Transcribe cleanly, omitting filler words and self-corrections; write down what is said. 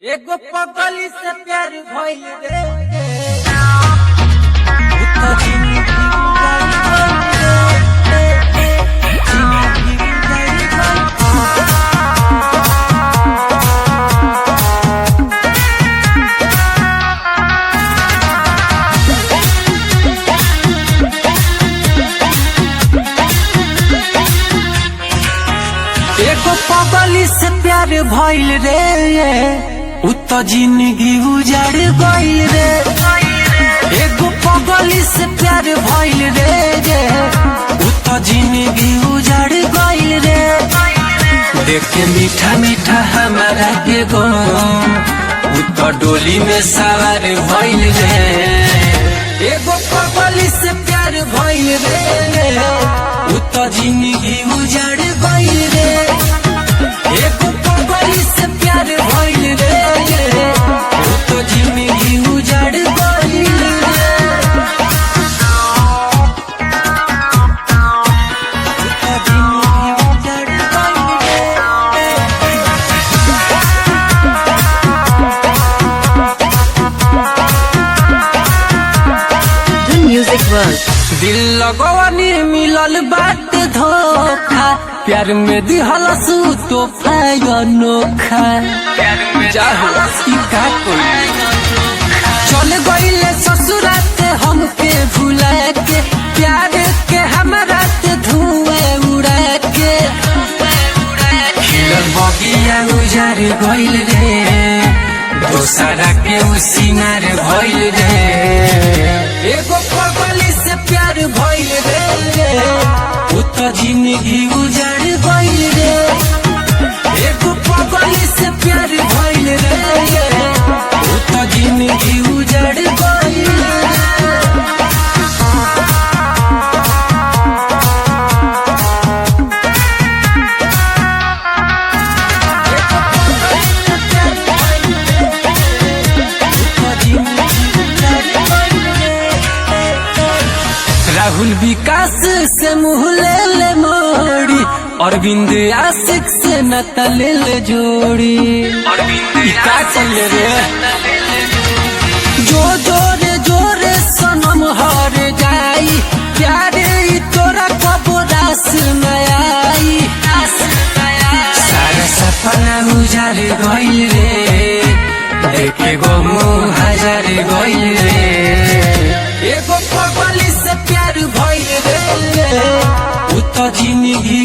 एगो पगली से प्यार भइल रे एगो पगली से प्यार भइल रे उत जिंदगी उजड़ गइल रे। एगो पगली से प्यार भइल रे उत जिंदगी उजड़ गइल रे। देख के मीठा मीठा हमारा के गो उत डोली में सवार भइल रे। एगो पगली से प्यार भइल रे उत जिंदगी उजड़ गइल रे। एगो पगली से प्यार भइल रे उत जिंदगी उजड़ गइल रे। उत जिंदगी उजड़ The Music World. दिल लगवानी मिलल बात धोखा प्यार में दिहल सू तो अनोखा चाहो ई का कोई चल गइले ससुरात हमके भुला के प्यार के हमरा ते धुएं उड़ा के खिलल बगिया उजार गइल रे दोसरा के उसिनार भइल रे। एगो पगली से प्यार भइल रे उत जिंदगी उजड़ गइल रे। एगो पगली से प्यार भइल रे उत जिंदगी उजड़ गइल रे। राहुल विकास से मुँह ले ले मोड़ी अरविंद आशिक से नता ले ले जोड़ी का चल रे जो जोरे जोरे सनम हर जाई प्यारे ई तोरा कबो रास न आई। सारा सपना उजार गइल रे देखे गो मुँह हजार गइल रे। एगो पगली से प्यार भइल रे उत जिंदगी